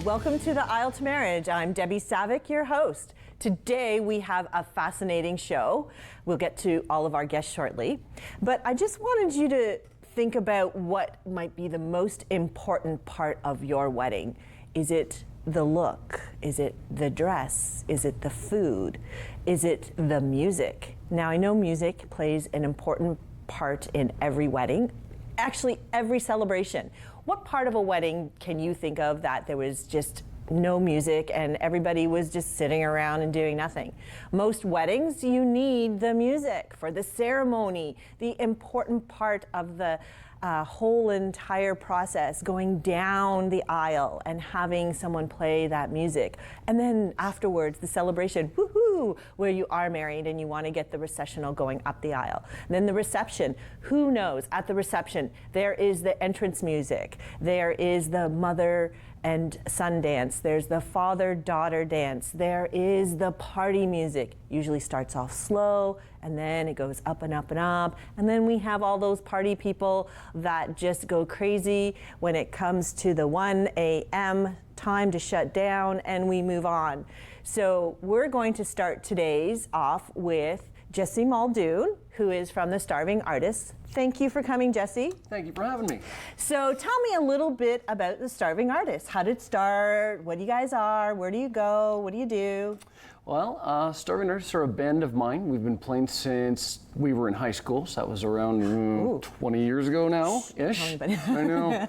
welcome to the Aisle to Marriage. I'm Debbie Savick, your host. Today we have a fascinating show. We'll get to all of our guests shortly, but I just wanted you to think about what might be the most important part of your wedding. Is it the look? Is it the dress? Is it the food? Is it the music? Now, I know music plays an important part in every wedding, actually every celebration. What part of a wedding can you think of that there was just no music and everybody was just sitting around and doing nothing? Most weddings, you need the music for the ceremony, the important part of the whole entire process, going down the aisle and having someone play that music. And then afterwards, the celebration, woohoo, where you are married and you want to get the recessional going up the aisle. And then the reception, who knows, at the reception, there is the entrance music, there is the mother and son dance, there's the father-daughter dance, there is the party music. Usually starts off slow and then it goes up and up and up. And then we have all those party people that just go crazy when it comes to the 1 a.m. time to shut down and we move on. So we're going to start today's off with Jesse Muldoon, who is from the Starving Artists. Thank you for coming, Jesse. Thank you for having me. So tell me a little bit about the Starving Artists. How did it start? What you guys are? Where do you go? What do you do? Well, Starving Artists are a band of mine. We've been playing since we were in high school, so that was around 20 years ago now-ish. I know.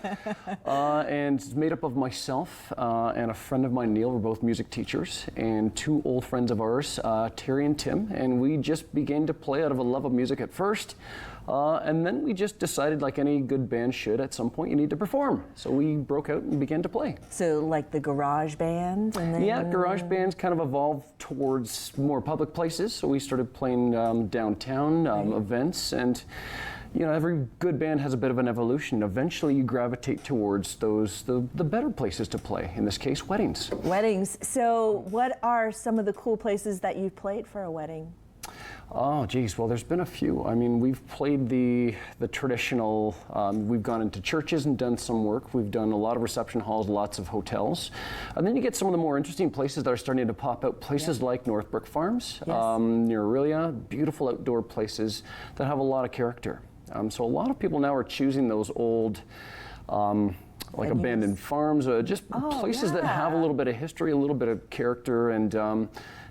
And it's made up of myself and a friend of mine, Neil. We're both music teachers, and two old friends of ours, Terry and Tim, and we just began to play out of a love of music at first. And then we just decided, like any good band should, at some point you need to perform. So we broke out and began to play. So like the garage band? And then... Yeah, garage bands kind of evolved towards more public places. So we started playing downtown events, and you know, every good band has a bit of an evolution. Eventually you gravitate towards the better places to play, in this case, weddings. Weddings. So what are some of the cool places that you've played for a wedding? Oh, geez. Well, there's been a few. I mean, we've played the traditional, we've gone into churches and done some work. We've done a lot of reception halls, lots of hotels. And then you get some of the more interesting places that are starting to pop out. Places like Northbrook Farms, near Aurelia, beautiful outdoor places that have a lot of character. So a lot of people now are choosing those old, like abandoned farms, just places that have a little bit of history, a little bit of character, and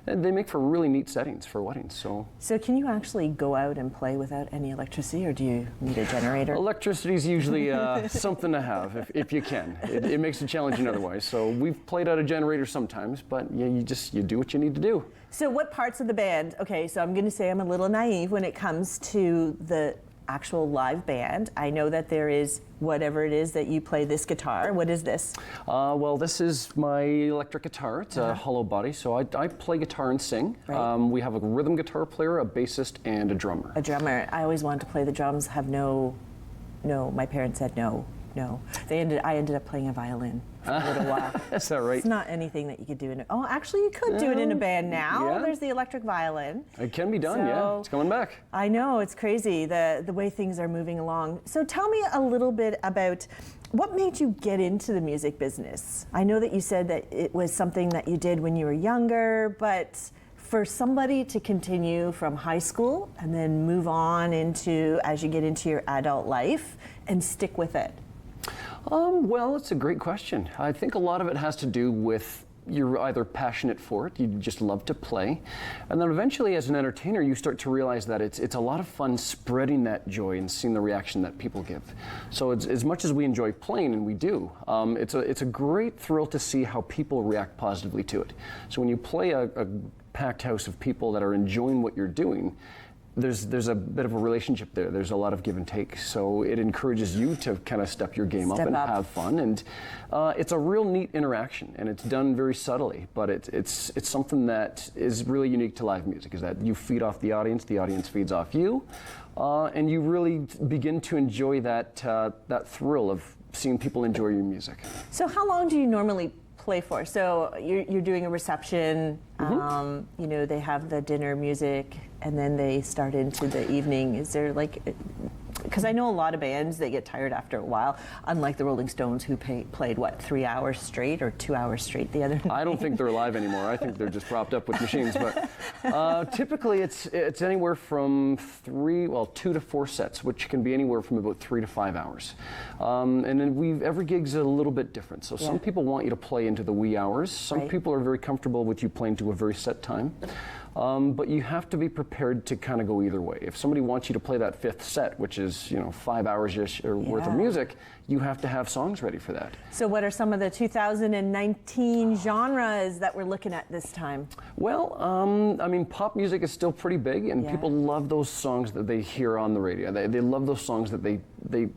they make for really neat settings for weddings. So can you actually go out and play without any electricity, or do you need a generator? Electricity is usually something to have if you can. It makes it challenging otherwise. So we've played out a generator sometimes, but yeah, you do what you need to do. So what parts of the band? Okay, so I'm going to say I'm a little naive when it comes to the actual live band. I know that there is whatever it is that you play, this guitar. What is this? Well, this is my electric guitar. It's a hollow body, so I play guitar and sing. Right. We have a rhythm guitar player, a bassist, and a drummer. A drummer. I always wanted to play the drums. My parents said no. I ended up playing a violin for a little while. Is that right? It's not anything that you could do actually you could do it in a band now. Yeah. There's the electric violin. It can be done, yeah. It's coming back. I know, it's crazy the way things are moving along. So tell me a little bit about what made you get into the music business. I know that you said that it was something that you did when you were younger, but for somebody to continue from high school and then move on as you get into your adult life and stick with it? Well, it's a great question. I think a lot of it has to do with you're either passionate for it, you just love to play, and then eventually as an entertainer you start to realize that it's a lot of fun spreading that joy and seeing the reaction that people give. So it's, as much as we enjoy playing, and we do, it's a great thrill to see how people react positively to it. So when you play a packed house of people that are enjoying what you're doing, there's a bit of a relationship there. There's a lot of give and take. So it encourages you to kind of step your game up and have fun. And it's a real neat interaction, and it's done very subtly, but it's something that is really unique to live music, is that you feed off the audience feeds off you, and you really begin to enjoy that thrill of seeing people enjoy your music. So how long do you normally play for? So you're doing a reception, they have the dinner music, and then they start into the evening. Is there because I know a lot of bands, they get tired after a while, unlike the Rolling Stones who played, what, 3 hours straight or 2 hours straight the other night? I don't think they're alive anymore. I think they're just propped up with machines. But typically it's anywhere from 2 to 4 sets, which can be anywhere from about 3 to 5 hours. And then every gig's a little bit different. So some people want you to play into the wee hours. Some people are very comfortable with you playing to a very set time. But you have to be prepared to kind of go either way. If somebody wants you to play that 5th set, which is 5 hours-ish worth of music, you have to have songs ready for that. So what are some of the 2019 genres that we're looking at this time? Well, I mean, pop music is still pretty big, and people love those songs that they hear on the radio. They love those songs that they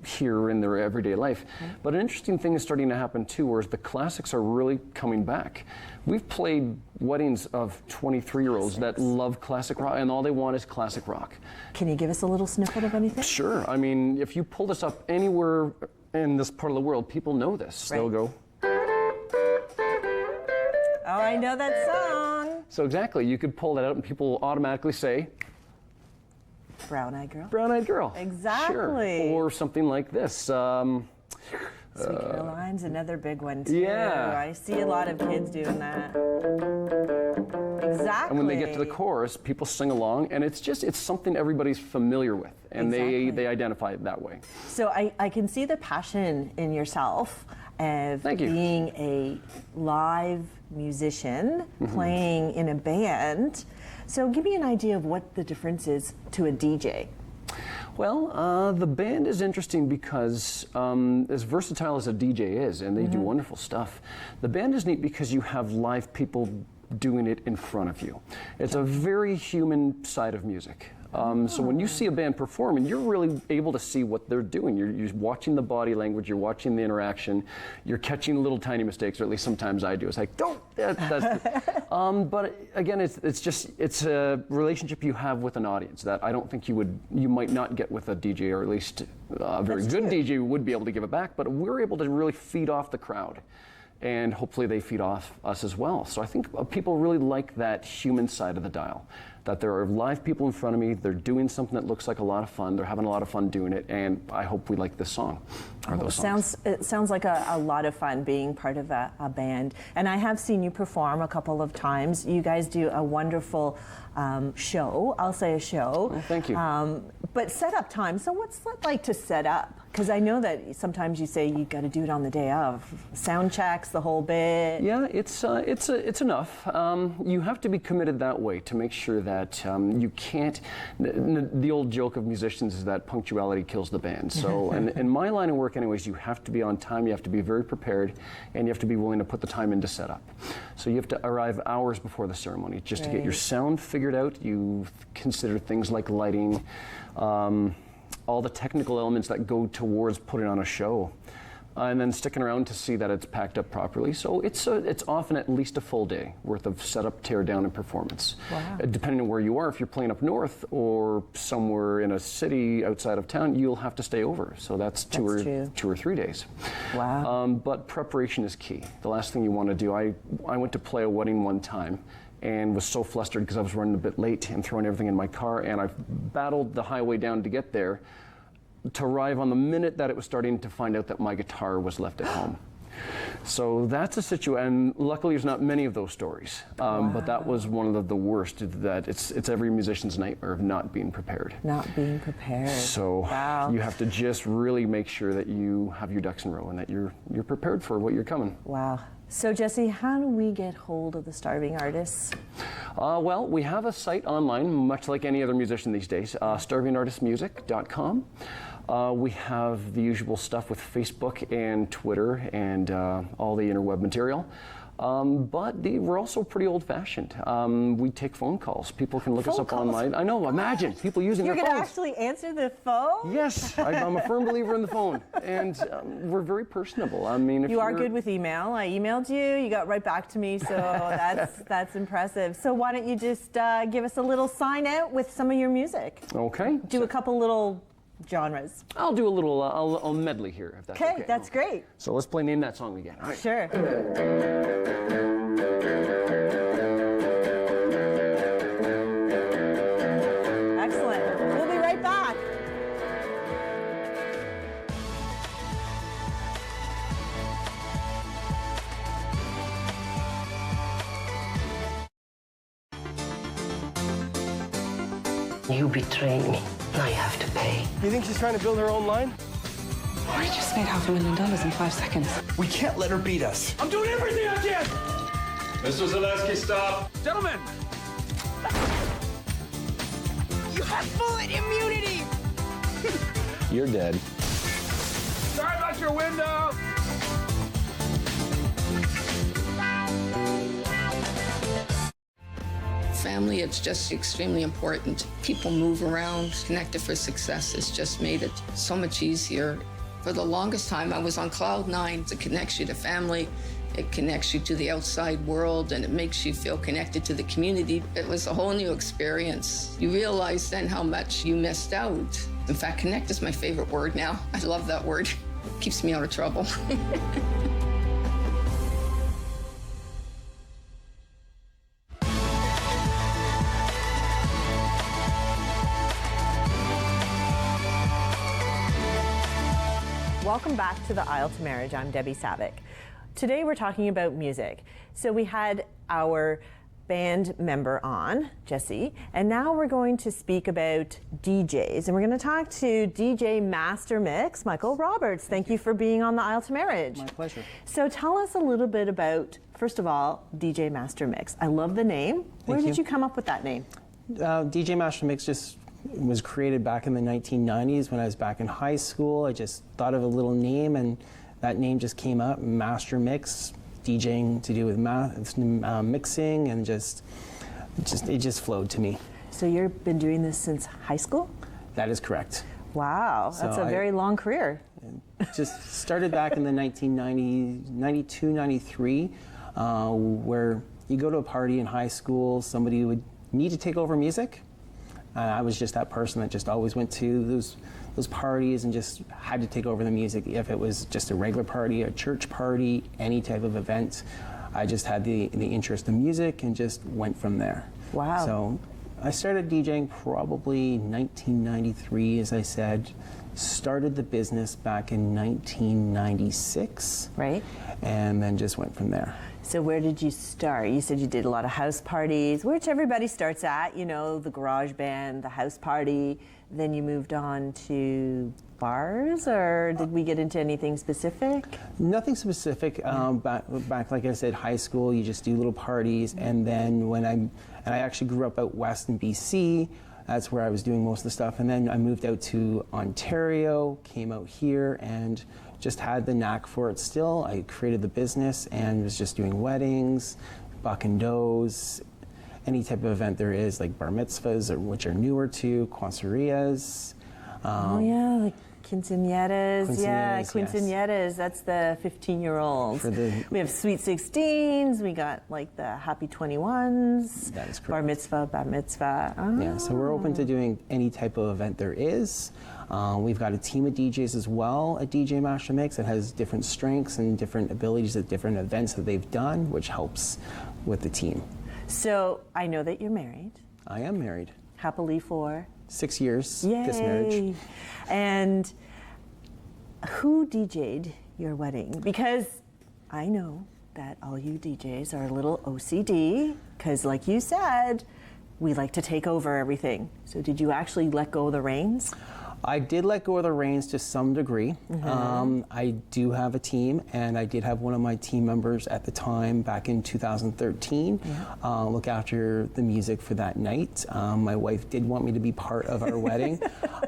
hear in their everyday life. But an interesting thing is starting to happen too, whereas the classics are really coming back. We've played weddings of 23-year-olds that love classic rock, and all they want is classic rock. Can you give us a little snippet of anything? Sure. I mean, if you pull this up anywhere in this part of the world, people know this. They'll go, oh, I know that song. So exactly, you could pull that out and people will automatically say, Brown-Eyed Girl. Brown-Eyed Girl. Exactly. Sure. Or something like this. Sweet Caroline's another big one too. Yeah. I see a lot of kids doing that. Exactly. And when they get to the chorus, people sing along, and it's something everybody's familiar with, and they identify it that way. So I can see the passion in yourself of being a live musician, playing in a band. So give me an idea of what the difference is to a DJ. Well, the band is interesting because as versatile as a DJ is, and they do wonderful stuff, the band is neat because you have live people doing it in front of you. It's a very human side of music. So when you see a band perform, and you're really able to see what they're doing. You're watching the body language, you're watching the interaction, you're catching little tiny mistakes, or at least sometimes I do. It's like, don't. But again, it's a relationship you have with an audience that I don't think you might not get with a DJ, or at least a very good DJ would be able to give it back. But we're able to really feed off the crowd, and hopefully they feed off us as well. So I think people really like that human side of the dial, that there are live people in front of me, they're doing something that looks like a lot of fun, they're having a lot of fun doing it, and I hope we like this song, or those songs. It sounds like a lot of fun being part of a band. And I have seen you perform a couple of times. You guys do a wonderful show, I'll say a show. Oh, thank you. But setup time, so what's it like to set up? Because I know that sometimes you say you got to do it on the day of. Sound checks, the whole bit. Yeah, it's enough. You have to be committed that way to make sure that you can't. The old joke of musicians is that punctuality kills the band. So, in my line of work, anyways, you have to be on time. You have to be very prepared, and you have to be willing to put the time in to set up. So you have to arrive hours before the ceremony just to get your sound figured out. You consider things like lighting. All the technical elements that go towards putting on a show, and then sticking around to see that it's packed up properly. So it's often at least a full day worth of setup, tear down, and performance. Wow. Depending on where you are, if you're playing up north or somewhere in a city outside of town, you'll have to stay over. So that's two or 3 days. Wow. But preparation is key. The last thing you want to do, I went to play a wedding one time, and was so flustered because I was running a bit late and throwing everything in my car, and I battled the highway down to get there, to arrive on the minute that it was starting to find out that my guitar was left at home. So that's a situation, and luckily there's not many of those stories, but that was one of the worst, that it's every musician's nightmare of not being prepared. Not being prepared. So you have to just really make sure that you have your ducks in a row and that you're prepared for what you're coming. Wow. So Jesse, how do we get hold of the Starving Artists? Well, we have a site online, much like any other musician these days, starvingartistmusic.com. We have the usual stuff with Facebook and Twitter and all the interweb material. But we're also pretty old-fashioned. We take phone calls. People can look us up online. I know, imagine people using their phones. You're going to actually answer the phone? Yes, I'm a firm believer in the phone. And we're very personable. I mean, if you are good with email. I emailed you. You got right back to me, so that's impressive. So why don't you just give us a little sign out with some of your music? Okay. Do a couple little genres. I'll do a little I'll medley here, if that's okay. Okay, that's great. So let's play Name That Song again. All right. Sure. Excellent. We'll be right back. You betrayed me. Now you have to pay. You think she's trying to build her own line? We just made $500,000 in 5 seconds. We can't let her beat us. I'm doing everything I can! Mr. Zaleski, stop. Gentlemen! You have bullet immunity! You're dead. Sorry about your window! Family, it's just extremely important. People move around. Connected for Success has just made it so much easier. For the longest time, I was on cloud nine. It connects you to family, it connects you to the outside world, and it makes you feel connected to the community. It was a whole new experience. You realize then how much you missed out. In fact, connect is my favorite word now. I love that word. It keeps me out of trouble. Welcome back to the Aisle to Marriage. I'm Debbie Savick. Today we're talking about music. So we had our band member on, Jesse, and now we're going to speak about DJs. And we're going to talk to DJ Master Mix, Michael Roberts. Thank you for being on the Aisle to Marriage. My pleasure. So tell us a little bit about, first of all, DJ Master Mix. I love the name. Where did you come up with that name? DJ Master Mix just was created back in the 1990s when I was back in high school. I just thought of a little name, and that name just came up, Master Mix, DJing to do with mixing, and it just flowed to me. So you've been doing this since high school? That is correct. Wow, that's a very long career. Just started back in the 92, 93, where you go to a party in high school, somebody would need to take over music. I was just that person that just always went to those parties and just had to take over the music. If it was just a regular party, a church party, any type of event, I just had the interest in music and just went from there. Wow. So I started DJing probably 1993, as I said. Started the business back in 1996. Right. And then just went from there. So where did you start? You said you did a lot of house parties, which everybody starts at, you know, the garage band, the house party. Then you moved on to bars, or did we get into anything specific? Nothing specific. Back, like I said, high school, you just do little parties. And then I actually grew up out west in BC. That's where I was doing most of the stuff. And then I moved out to Ontario, came out here, and just had the knack for it still. I created the business and was just doing weddings, buck and does, any type of event there is, like bar mitzvahs, which are newer to, quinceañeras. Oh yeah, like quinceañeras. Yeah, Quinceañeras, quinceañeras. yes. That's the 15-year-olds. We have sweet 16s. We got like the happy 21s. That is correct. Bar mitzvah, bat mitzvah. Oh. Yeah, so we're open to doing any type of event there is. We've got a team of DJs as well at DJ Master Mix that has different strengths and different abilities at different events that they've done, which helps with the team. So I know that you're married. I am married. Happily for 6 years, Yay. this marriage. And who DJ'd your wedding? Because I know that all you DJs are a little OCD, because like you said, we like to take over everything. So did you actually let go of the reins? I did let go of the reins to some degree. I do have a team, and I did have one of my team members at the time back in 2013 look after the music for that night. My wife did want me to be part of our wedding.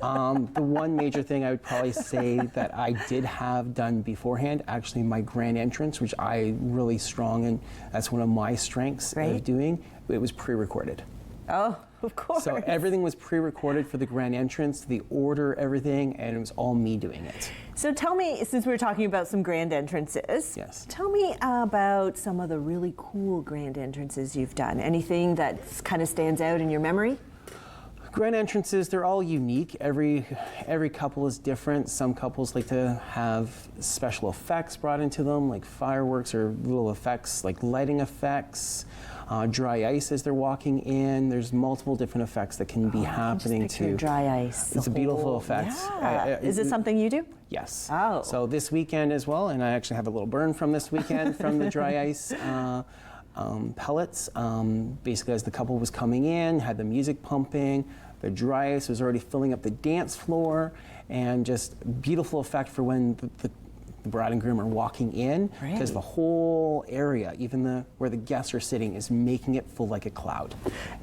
The one major thing I would probably say that I did have done beforehand, actually my grand entrance, which I really strong in, that's one of my strengths of doing, it was pre-recorded. Oh, of course. So everything was pre-recorded for the grand entrance, the order, everything, and it was all me doing it. So tell me, since we were talking about some grand entrances, yes, tell me about some of the really cool grand entrances you've done. Anything that kind of stands out in your memory? Grand entrances, they're all unique. Every couple is different. Some couples like to have special effects brought into them, like fireworks or little effects, like lighting effects. Dry ice as they're walking in. There's multiple different effects that can be happening just picture dry ice. It's a beautiful effect. Yeah. Is it something you do? Yes. Oh. So this weekend as well, and I actually have a little burn from this weekend from the dry ice pellets. Basically, as the couple was coming in, had the music pumping, The dry ice was already filling up the dance floor, and just beautiful effect for when the bride and groom are walking in, because the whole area, even where the guests are sitting, is making it feel like a cloud.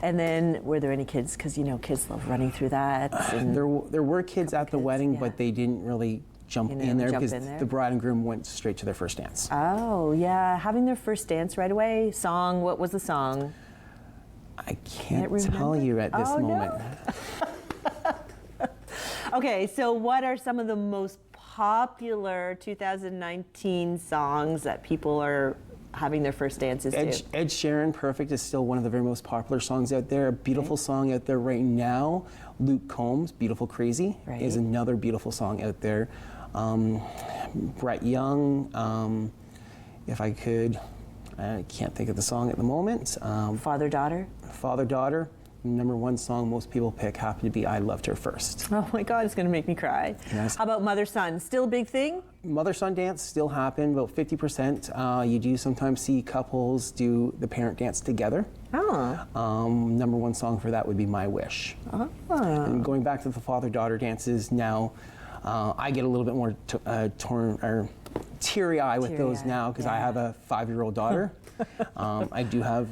And then, were there any kids? Because you know, kids love running through that. There were kids at the wedding, but they didn't really jump in there because the bride and groom went straight to their first dance. Oh yeah, having their first dance right away. Song. What was the song? I can't tell you at this moment. No. Okay, so what are some of the most popular 2019 songs that people are having their first dances to? Ed Sheeran, Perfect, is still one of the very most popular songs out there. A beautiful song out there right now. Luke Combs, Beautiful Crazy, is another beautiful song out there. Brett Young, if I could, I can't think of the song at the moment. Father, Daughter? Father, Daughter. Number one song most people pick happened to be I Loved Her First. Oh my God, it's going to make me cry. Yes. How about Mother Son? Still a big thing? Mother-son dance still happen, about 50%. You do sometimes see couples do the parent dance together. Oh. Number one song for that would be My Wish. And going back to the father-daughter dances now, I get a little bit more teary-eyed with those now because I have a 5-year-old daughter. I do have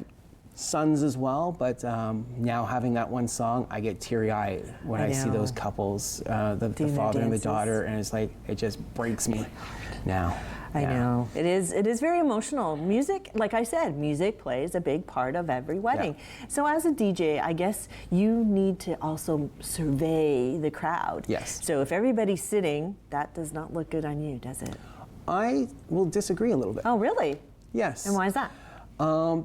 sons as well, but now having that one song, I get teary-eyed when I see those couples, the father and the daughter, and it's like, it just breaks me now. I know. It is very emotional. Music, like I said, music plays a big part of every wedding. Yeah. So as a DJ, I guess you need to also survey the crowd. Yes. So if everybody's sitting, that does not look good on you, does it? I will disagree a little bit. Oh, really? Yes. And why is that?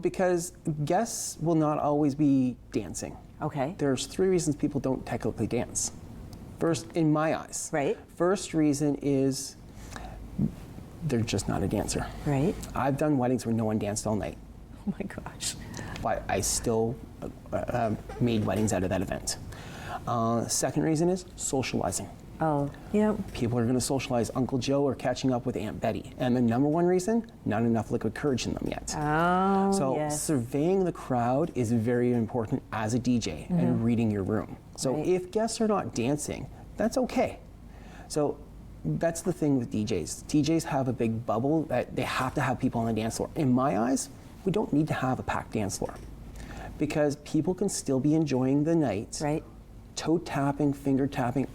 Because guests will not always be dancing. Okay. There's 3 reasons people don't technically dance. First, in my eyes. Right. First reason is they're just not a dancer. Right. I've done weddings where no one danced all night. Oh my gosh. But I still made weddings out of that event. Second reason is socializing. Oh, yeah. People are going to socialize. Uncle Joe or catching up with Aunt Betty. And the number one reason, not enough liquid courage in them yet. Oh, so yes. surveying the crowd is very important as a DJ and reading your room. So if guests are not dancing, that's okay. So that's the thing with DJs. DJs have a big bubble that they have to have people on the dance floor. In my eyes, we don't need to have a packed dance floor because people can still be enjoying the night. Right. Toe tapping, finger tapping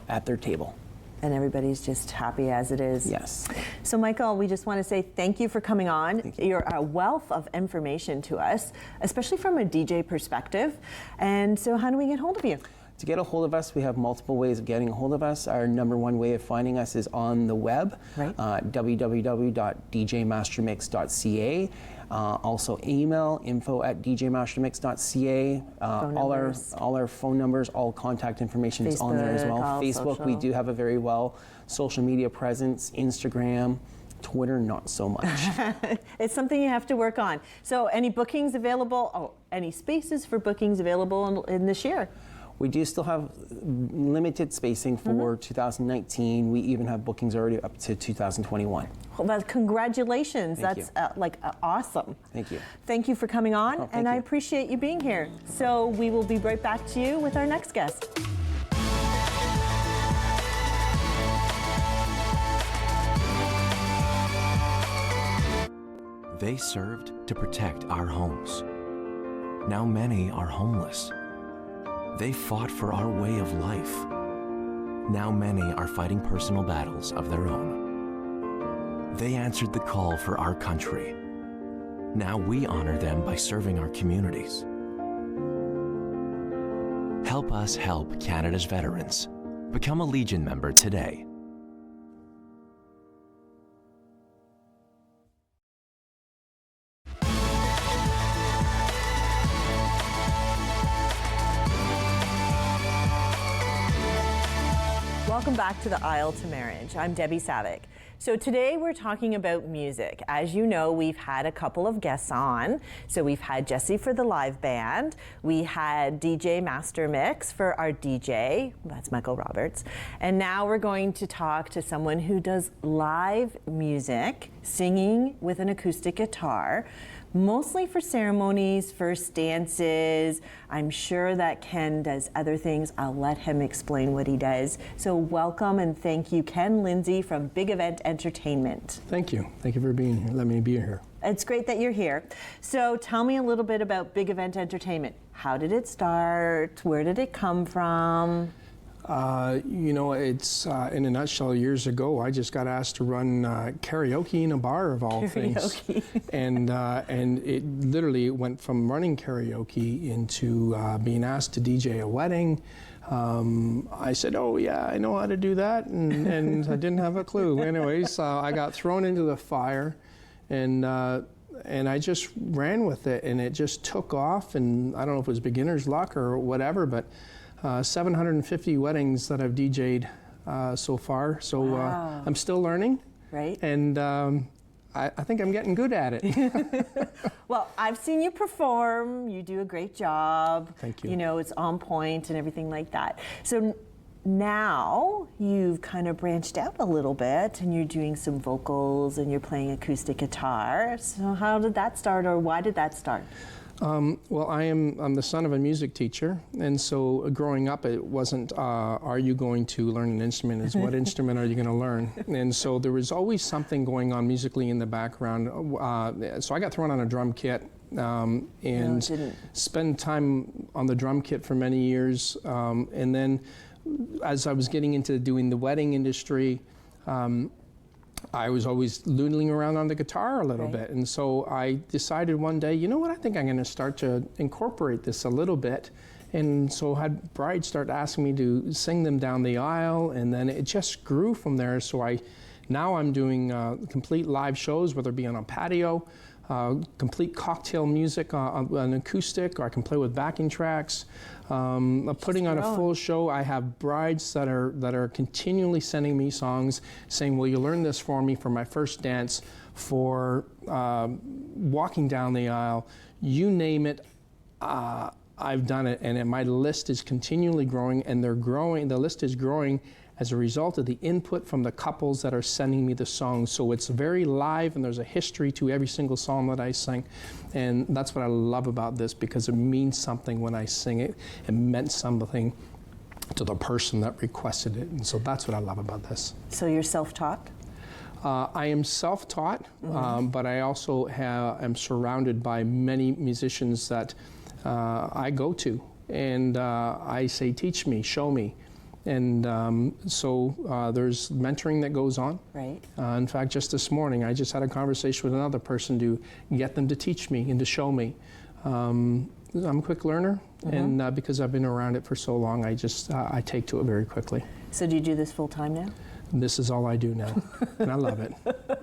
at their table. And everybody's just happy as it is. Yes. So Michael, we just want to say thank you for coming on. Thank you. You're a wealth of information to us, especially from a DJ perspective. And so how do we get hold of you? To get a hold of us, we have multiple ways of getting a hold of us. Our number one way of finding us is on the web, www.djmastermix.ca. Also email info@djmastermix.ca. All our phone numbers, all contact information is on there as well. Facebook, social. we do have a very well social media presence. Instagram, Twitter, not so much. It's something you have to work on. So any bookings available, any spaces for bookings available in this year? We do still have limited spacing for 2019. We even have bookings already up to 2021. Well, congratulations. Thank That's awesome. Thank you. Thank you for coming on, thank and I you. appreciate you being here. So we will be right back to you with our next guest. They served to protect our homes. Now many are homeless. They fought for our way of life. Now many are fighting personal battles of their own. They answered the call for our country. Now we honor them by serving our communities. Help us help Canada's veterans. Become a Legion member today. Welcome back to the Aisle to Marriage. I'm Debbie Savick. So today we're talking about music. As you know, we've had a couple of guests on. So we've had Jesse for the live band. We had DJ Master Mix for our DJ. That's Michael Roberts. And now we're going to talk to someone who does live music, singing with an acoustic guitar. mostly for ceremonies, first dances. I'm sure that Ken does other things. I'll let him explain what he does. So welcome and thank you, Ken Lindsay from Big Event Entertainment. Thank you. Thank you for being here. Let me be here. It's great that you're here. So tell me a little bit about Big Event Entertainment. How did it start? Where did it come from? It's in a nutshell, years ago, I just got asked to run karaoke in a bar of all things. And it literally went from running karaoke into being asked to DJ a wedding. I said, oh yeah, I know how to do that, and I didn't have a clue. Anyways, I got thrown into the fire, and I just ran with it, and it just took off, and I don't know if it was beginner's luck or whatever, but 750 weddings that I've DJ'd so far. So wow. I'm still learning. Right. And I think I'm getting good at it. Well, I've seen you perform. You do a great job. Thank you. You know, it's on point and everything like that. So now you've kind of branched out a little bit and you're doing some vocals and you're playing acoustic guitar. So how did that start, or why did that start? Well, I'm the son of a music teacher, and so growing up, it wasn't, are you going to learn an instrument? It's what instrument are you going to learn? And so there was always something going on musically in the background. So I got thrown on a drum kit and spent time on the drum kit for many years. And then as I was getting into doing the wedding industry, I was always noodling around on the guitar a little bit. And so I decided one day, you know what, I think I'm going to start to incorporate this a little bit. And so I had brides start asking me to sing them down the aisle, and then it just grew from there. So now I'm doing complete live shows, whether it be on a patio, complete cocktail music on an acoustic, or I can play with backing tracks. Putting on a full show. I have brides that are continually sending me songs saying, will you learn this for me for my first dance, for walking down the aisle, you name it, I've done it. And my list is continually growing, and they're growing. The list is growing as a result of the input from the couples that are sending me the songs. So it's very live, and there's a history to every single song that I sing. And that's what I love about this, because it means something when I sing it. It meant something to the person that requested it. And so that's what I love about this. So you're self-taught? I am self-taught, but I also am surrounded by many musicians that I go to. And I say, teach me, show me. And so there's mentoring that goes on. Right. In fact, just this morning, I just had a conversation with another person to get them to teach me and to show me. I'm a quick learner, and because I've been around it for so long, I take to it very quickly. So do you do this full time now? This is all I do now, and I love it.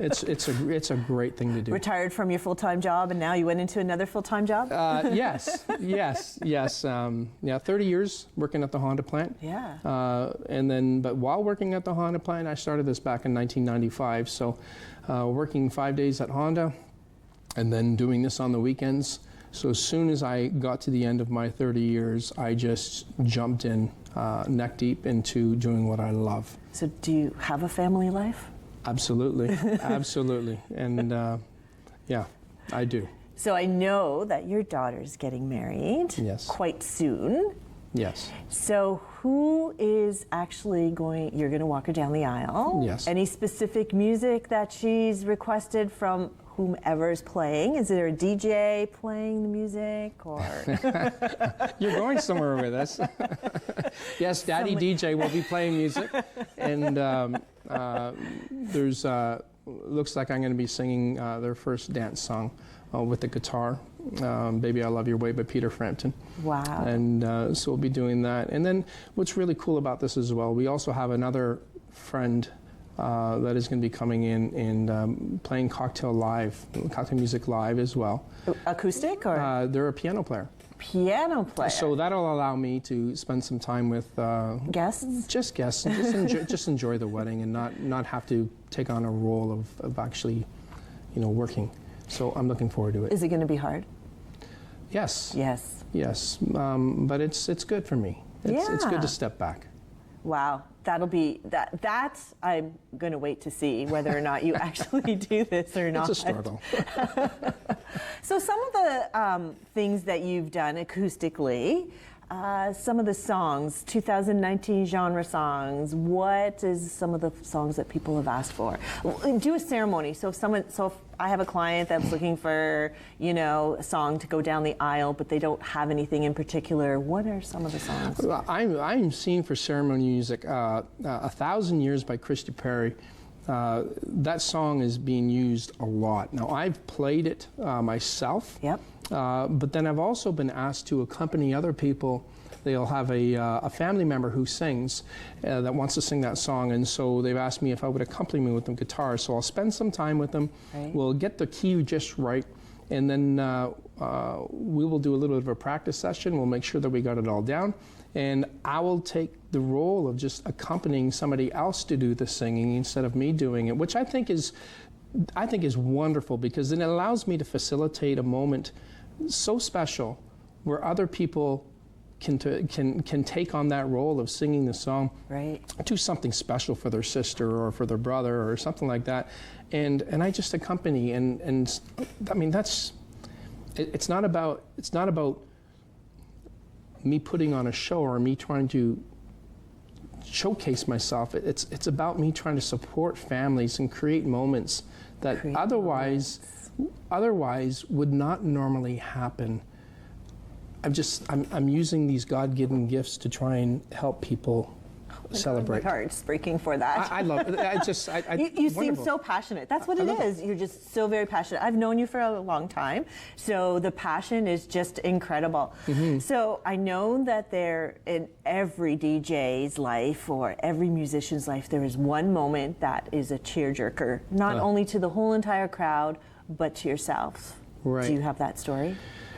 It's a great thing to do. Retired from your full-time job, and now you went into another full-time job? Yes. 30 years working at the Honda plant. Yeah. But while working at the Honda plant, I started this back in 1995. So working 5 days at Honda, and then doing this on the weekends. So as soon as I got to the end of my 30 years, I just jumped in neck deep into doing what I love. So do you have a family life? Absolutely, absolutely. And yeah, I do. So I know that your daughter's getting married quite soon. Yes. So who is actually you're going to walk her down the aisle? Yes. Any specific music that she's requested from whomever is playing? Is there a DJ playing the music, or? You're going somewhere with this. Yes, Daddy DJ will be playing music, and looks like I'm going to be singing their first dance song with the guitar, "Baby I Love Your Way" by Peter Frampton. Wow. And so we'll be doing that. And then what's really cool about this as well, we also have another friend that is going to be coming in and playing cocktail music live as well. Acoustic, or? They're a piano player. Piano player. So that'll allow me to spend some time with guests. Just guests, and just enjoy the wedding, and not have to take on a role of actually, working. So I'm looking forward to it. Is it going to be hard? Yes. Yes. Yes. But it's good for me. It's good to step back. Wow, that'll be that. I'm going to wait to see whether or not you actually do this or not. It's a struggle. So some of the things that you've done acoustically, some of the songs, 2019 genre songs. What is some of the songs that people have asked for? Do a ceremony. So if I have a client that's looking for, a song to go down the aisle, but they don't have anything in particular, what are some of the songs? I'm seeing for ceremony music, 1,000 Years by Christy Perry. That song is being used a lot. Now, I've played it myself. Yep. But then I've also been asked to accompany other people. They'll have a family member who sings that wants to sing that song, and so they've asked me if I would accompany me with them guitar. So I'll spend some time with them. Right. We'll get the key just right, and then we will do a little bit of a practice session. We'll make sure that we got it all down, and I will take the role of just accompanying somebody else to do the singing instead of me doing it, which I think is wonderful, because then it allows me to facilitate a moment so special where other people can take on that role of singing the song, right, do something special for their sister or for their brother or something like that, and I just accompany, and I mean, it's not about me putting on a show or me trying to showcase myself. It's about me trying to support families and create moments that otherwise would not normally happen. I'm using these God-given gifts to try and help people celebrate. My heart's breaking for that. I love it. You seem so passionate. That's what it is. You're just so very passionate. I've known you for a long time, so the passion is just incredible. Mm-hmm. So I know that there, in every DJ's life or every musician's life, there is one moment that is a tearjerker, not only to the whole entire crowd, but to yourself. Right. Do you have that story?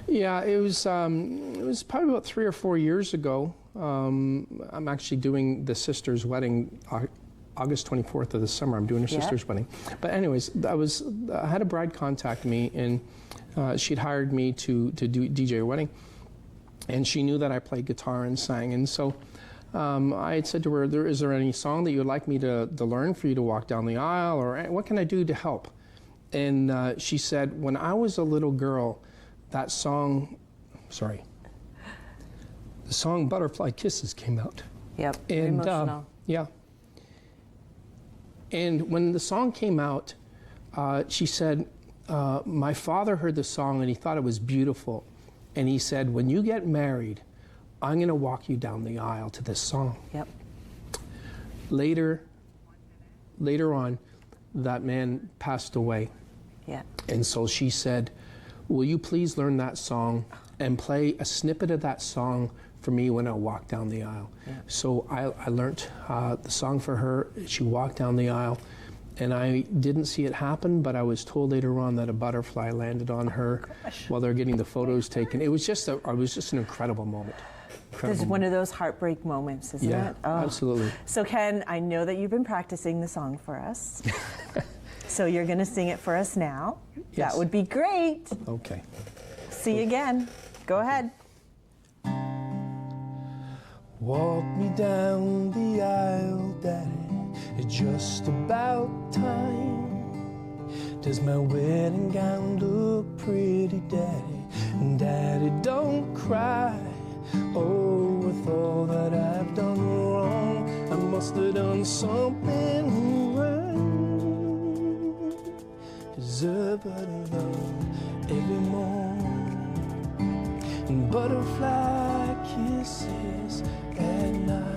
Yeah, it was probably about 3 or 4 years ago. I'm actually doing the sister's wedding August 24th of the summer. I'm doing her sister's wedding. But anyways, I had a bride contact me, and she'd hired me to do DJ a wedding, and she knew that I played guitar and sang, and so I had said to her, is there any song that you would like me to learn for you to walk down the aisle, or what can I do to help? And she said, when I was a little girl, that song, the song Butterfly Kisses came out. Yep, and, emotional. Yeah. And when the song came out, she said, my father heard the song and he thought it was beautiful. And he said, when you get married, I'm going to walk you down the aisle to this song. Yep. Later on, that man passed away. Yeah. And so she said, will you please learn that song and play a snippet of that song for me when I walk down the aisle? Yeah. So I learned the song for her. She walked down the aisle, and I didn't see it happen, but I was told later on that a butterfly landed on her while they're getting the photos taken. It was just an incredible moment. This is one of those heartbreak moments, isn't it? Oh. Absolutely. So Ken, I know that you've been practicing the song for us. So you're going to sing it for us now. Yes. That would be great. Okay. See you again. Go ahead. Walk me down the aisle, Daddy. It's just about time. Does my wedding gown look pretty, Daddy? Daddy, don't cry. Oh, with all that I've done wrong, I must have done something right. Deserve better love every morning, and butterfly kisses at night.